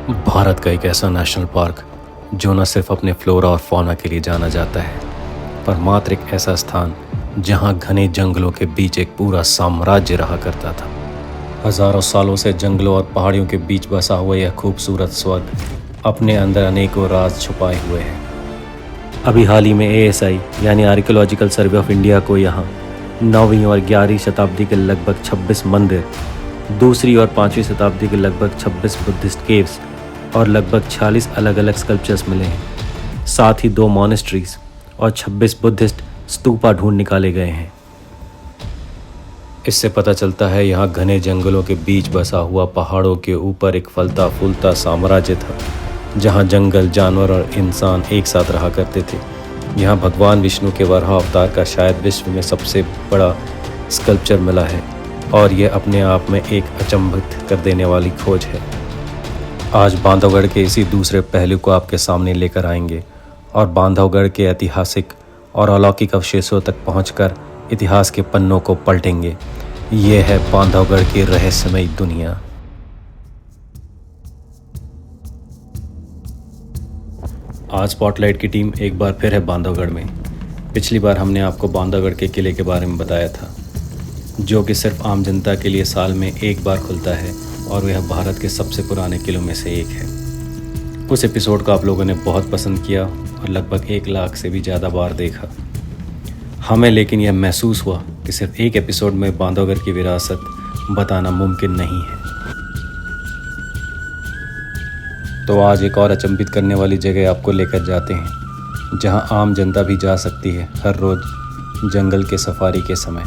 भारत का एक ऐसा नेशनल पार्क जो न सिर्फ अपने फ्लोरा और फौना के लिए जाना जाता है, पर मात्र एक ऐसा स्थान जहां घने जंगलों के बीच एक पूरा साम्राज्य रहा करता था। हजारों सालों से जंगलों और पहाड़ियों के बीच बसा हुआ यह खूबसूरत स्वर्ग अपने अंदर अनेकों राज छुपाए हुए है। अभी हाल ही में ASI यानी आर्कियोलॉजिकल सर्वे ऑफ इंडिया को यहाँ 9वीं और 11वीं शताब्दी के लगभग 26 मंदिर, 2री और 5वीं शताब्दी के लगभग 26 बुद्धिस्ट केव्स और लगभग 46 अलग अलग स्कल्पचर्स मिले हैं। साथ ही 2 मॉनेस्ट्रीज और 26 बुद्धिस्ट स्तूपा ढूंढ निकाले गए हैं। इससे पता चलता है यहाँ घने जंगलों के बीच बसा हुआ पहाड़ों के ऊपर एक फलता फूलता साम्राज्य था, जहाँ जंगल, जानवर और इंसान एक साथ रहा करते थे। यहाँ भगवान विष्णु के वराह अवतार का शायद विश्व में सबसे बड़ा स्कल्पचर मिला है और यह अपने आप में एक अचंभित कर देने वाली खोज है। आज बांधवगढ़ के इसी दूसरे पहलू को आपके सामने लेकर आएंगे और बांधवगढ़ के ऐतिहासिक और अलौकिक अवशेषों तक पहुंचकर इतिहास के पन्नों को पलटेंगे। ये है बांधवगढ़ की रहस्यमयी दुनिया। आज स्पॉटलाइट की टीम एक बार फिर है बांधवगढ़ में। पिछली बार हमने आपको बांधवगढ़ के किले के बारे में बताया था, जो कि सिर्फ आम जनता के लिए साल में एक बार खुलता है और यह भारत के सबसे पुराने किलों में से एक है। उस एपिसोड को आप लोगों ने बहुत पसंद किया और लगभग 1 लाख से भी ज़्यादा बार देखा। हमें लेकिन यह महसूस हुआ कि सिर्फ एक एपिसोड में बांधवगढ़ की विरासत बताना मुमकिन नहीं है। तो आज एक और अचंभित करने वाली जगह आपको लेकर जाते हैं, जहां आम जनता भी जा सकती है हर रोज़ जंगल के सफारी के समय।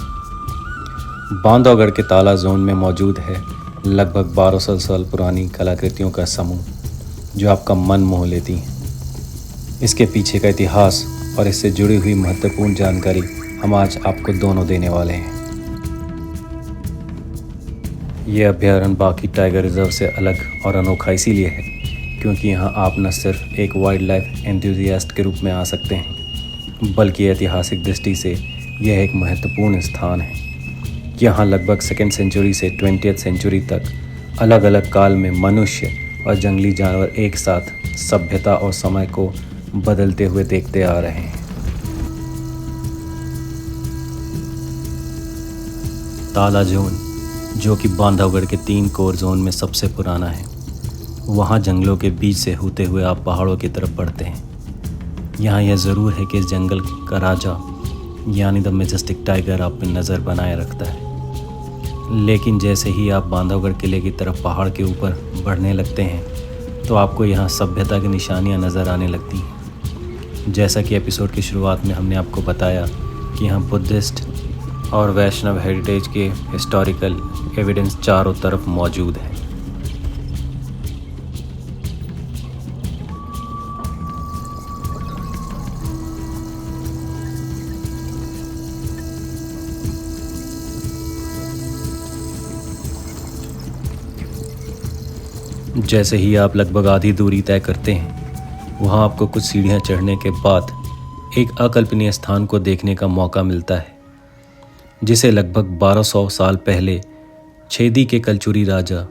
बांधवगढ़ के ताला जोन में मौजूद है लगभग 1200 साल पुरानी कलाकृतियों का समूह, जो आपका मन मोह लेती हैं। इसके पीछे का इतिहास और इससे जुड़ी हुई महत्वपूर्ण जानकारी हम आज आपको दोनों देने वाले हैं। यह अभ्यारण्य बाकी टाइगर रिजर्व से अलग और अनोखा इसीलिए है क्योंकि यहाँ आप न सिर्फ एक वाइल्ड लाइफ एंथुजियास्ट के रूप में आ सकते हैं, बल्कि ऐतिहासिक दृष्टि से यह एक महत्वपूर्ण स्थान है। यहाँ लगभग 2nd सेंचुरी से 20th सेंचुरी तक अलग अलग काल में मनुष्य और जंगली जानवर एक साथ सभ्यता और समय को बदलते हुए देखते आ रहे हैं। ताला जोन, जो कि बांधवगढ़ के 3 कोर जोन में सबसे पुराना है, वहाँ जंगलों के बीच से होते हुए आप पहाड़ों की तरफ बढ़ते हैं। यहाँ यह ज़रूर है कि इस जंगल का राजा यानी द मैजेस्टिक टाइगर आप पे नज़र बनाए रखता है, लेकिन जैसे ही आप बांधवगढ़ किले की तरफ पहाड़ के ऊपर बढ़ने लगते हैं तो आपको यहाँ सभ्यता की निशानियाँ नज़र आने लगती हैं। जैसा कि एपिसोड की शुरुआत में हमने आपको बताया कि यहाँ बुद्धिस्ट और वैष्णव हेरिटेज के हिस्टोरिकल एविडेंस चारों तरफ मौजूद है। जैसे ही आप लगभग आधी दूरी तय करते हैं, वहाँ आपको कुछ सीढ़ियाँ चढ़ने के बाद एक अकल्पनीय स्थान को देखने का मौका मिलता है, जिसे लगभग 1200 साल पहले छेदी के कलचुरी राजा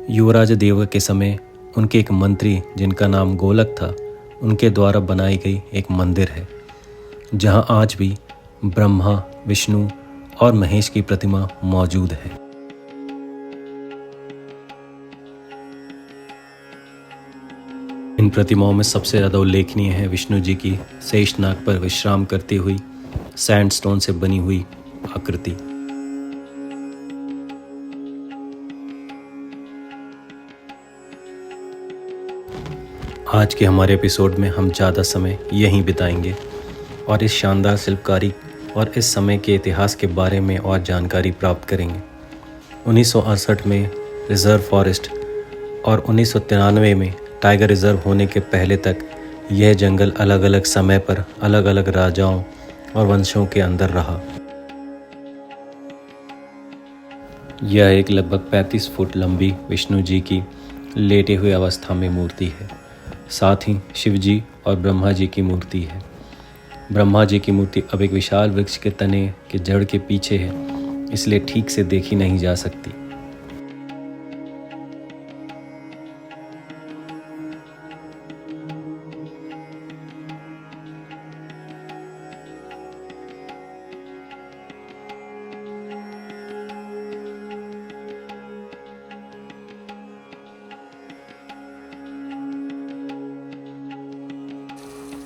युवराज देव के समय उनके एक मंत्री, जिनका नाम गोलक था, उनके द्वारा बनाई गई एक मंदिर है, जहाँ आज भी ब्रह्मा, विष्णु और महेश की प्रतिमा मौजूद है। इन प्रतिमाओं में सबसे ज़्यादा उल्लेखनीय है विष्णु जी की शेषनाग पर विश्राम करती हुई सैंडस्टोन से बनी हुई आकृति। आज के हमारे एपिसोड में हम ज़्यादा समय यहीं बिताएंगे और इस शानदार शिल्पकारी और इस समय के इतिहास के बारे में और जानकारी प्राप्त करेंगे। 1968 में रिजर्व फॉरेस्ट और 1993 में टाइगर रिजर्व होने के पहले तक यह जंगल अलग अलग समय पर अलग अलग राजाओं और वंशों के अंदर रहा। यह एक लगभग 35 फुट लंबी विष्णु जी की लेटे हुए अवस्था में मूर्ति है। साथ ही शिव जी और ब्रह्मा जी की मूर्ति है। ब्रह्मा जी की मूर्ति अब एक विशाल वृक्ष के तने के जड़ के पीछे है, इसलिए ठीक से देखी नहीं जा सकती।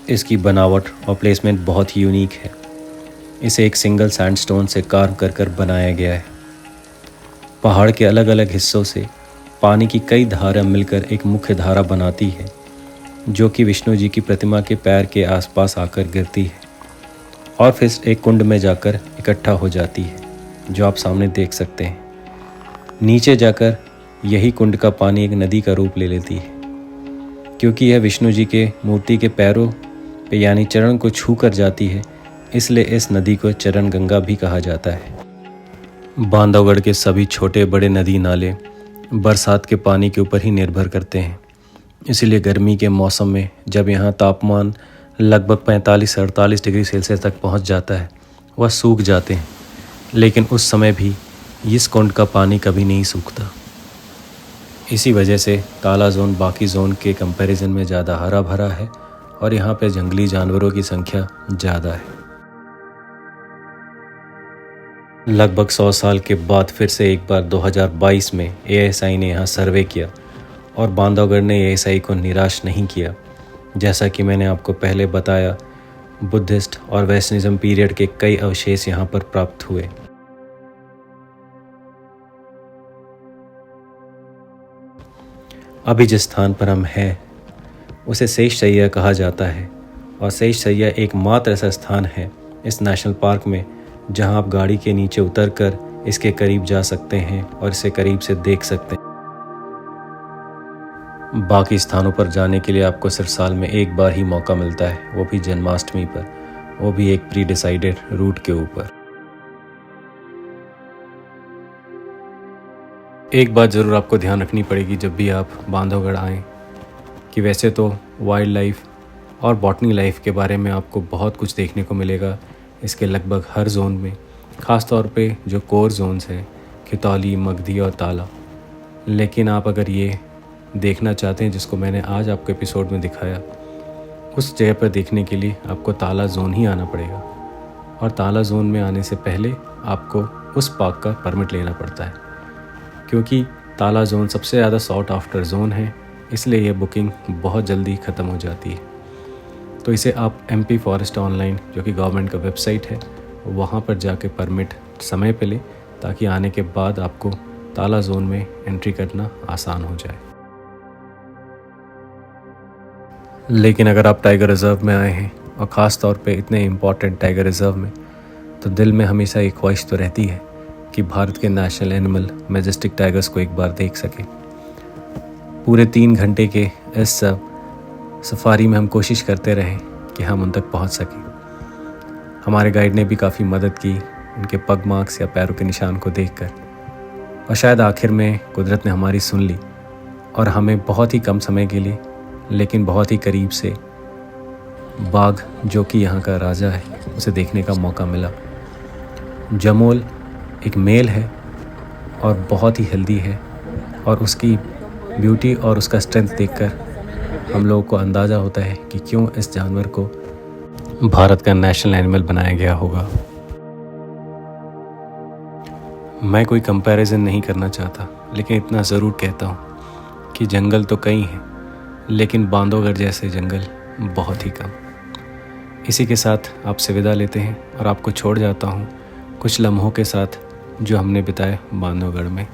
इसकी बनावट और प्लेसमेंट बहुत ही यूनिक है। इसे एक सिंगल सैंडस्टोन से कार्व कर कर बनाया गया है। पहाड़ के अलग अलग हिस्सों से पानी की कई धाराएं मिलकर एक मुख्य धारा बनाती है, जो कि विष्णु जी की प्रतिमा के पैर के आसपास आकर गिरती है और फिर एक कुंड में जाकर इकट्ठा हो जाती है, जो आप सामने देख सकते हैं। नीचे जाकर यही कुंड का पानी एक नदी का रूप ले लेती है। क्योंकि यह विष्णु जी के मूर्ति के पैरों पे यानी चरण को छू कर जाती है, इसलिए इस नदी को चरण गंगा भी कहा जाता है। बांधवगढ़ के सभी छोटे बड़े नदी नाले बरसात के पानी के ऊपर ही निर्भर करते हैं। इसीलिए गर्मी के मौसम में जब यहाँ तापमान लगभग 45 से 48 डिग्री सेल्सियस तक पहुँच जाता है, वह सूख जाते हैं। लेकिन उस समय भी इस कुंड का पानी कभी नहीं सूखता। इसी वजह से ताला जोन बाकी जोन के कंपैरिजन में ज़्यादा हरा भरा है और यहाँ पे जंगली जानवरों की संख्या ज़्यादा है। लगभग 100 साल के बाद फिर से एक बार 2022 में ASI ने यहाँ सर्वे किया और बांधवगढ़ ने ASI को निराश नहीं किया। जैसा कि मैंने आपको पहले बताया, बुद्धिस्ट और वेस्टर्निज्म पीरियड के कई अवशेष यहाँ पर प्राप्त हुए। अभी जिस स्थान पर हम हैं उसे शेषशैया कहा जाता है और शेषशैया एकमात्र ऐसा स्थान है इस नेशनल पार्क में जहां आप गाड़ी के नीचे उतरकर इसके करीब जा सकते हैं और इसे करीब से देख सकते हैं। बाकी स्थानों पर जाने के लिए आपको सिर्फ साल में एक बार ही मौका मिलता है, वो भी जन्माष्टमी पर, वो भी एक प्री डिसाइडेड रूट के ऊपर। एक बात ज़रूर आपको ध्यान रखनी पड़ेगी जब भी आप बांधवगढ़ आएँ कि वैसे तो वाइल्ड लाइफ और बॉटनी लाइफ के बारे में आपको बहुत कुछ देखने को मिलेगा इसके लगभग हर जोन में, ख़ास तौर पे जो कोर जोन्स हैं खितौली, मगधी और ताला। लेकिन आप अगर ये देखना चाहते हैं जिसको मैंने आज आपको एपिसोड में दिखाया, उस जगह पर देखने के लिए आपको ताला जोन ही आना पड़ेगा और ताला जोन में आने से पहले आपको उस पार्क का परमिट लेना पड़ता है। क्योंकि ताला जोन सबसे ज़्यादा सॉट आफ्टर जोन है, इसलिए यह बुकिंग बहुत जल्दी ख़त्म हो जाती है। तो इसे आप MP फॉरेस्ट ऑनलाइन, जो कि गवर्नमेंट का वेबसाइट है, वहाँ पर जाके परमिट समय पे लें ताकि आने के बाद आपको ताला जोन में एंट्री करना आसान हो जाए। लेकिन अगर आप टाइगर रिज़र्व में आए हैं और ख़ास तौर पे इतने इम्पॉर्टेंट टाइगर रिज़र्व में, तो दिल में हमेशा एक ख्वाहिश तो रहती है कि भारत के नेशनल एनिमल मैजेस्टिक टाइगर्स को एक बार देख सके। पूरे 3 घंटे के इस सफारी में हम कोशिश करते रहे कि हम उन तक पहुंच सकें। हमारे गाइड ने भी काफ़ी मदद की उनके पग मार्क्स या पैरों के निशान को देखकर, और शायद आखिर में कुदरत ने हमारी सुन ली और हमें बहुत ही कम समय के लिए लेकिन बहुत ही करीब से बाघ, जो कि यहाँ का राजा है, उसे देखने का मौका मिला। जमोल एक मेल है और बहुत ही हेल्दी है और उसकी ब्यूटी और उसका स्ट्रेंथ देखकर हम लोगों को अंदाज़ा होता है कि क्यों इस जानवर को भारत का नेशनल एनिमल बनाया गया होगा। मैं कोई कंपैरिजन नहीं करना चाहता, लेकिन इतना ज़रूर कहता हूँ कि जंगल तो कई हैं, लेकिन बांधवगढ़ जैसे जंगल बहुत ही कम। इसी के साथ आपसे विदा लेते हैं और आपको छोड़ जाता हूँ कुछ लम्हों के साथ जो हमने बिताए बांधवगढ़ में।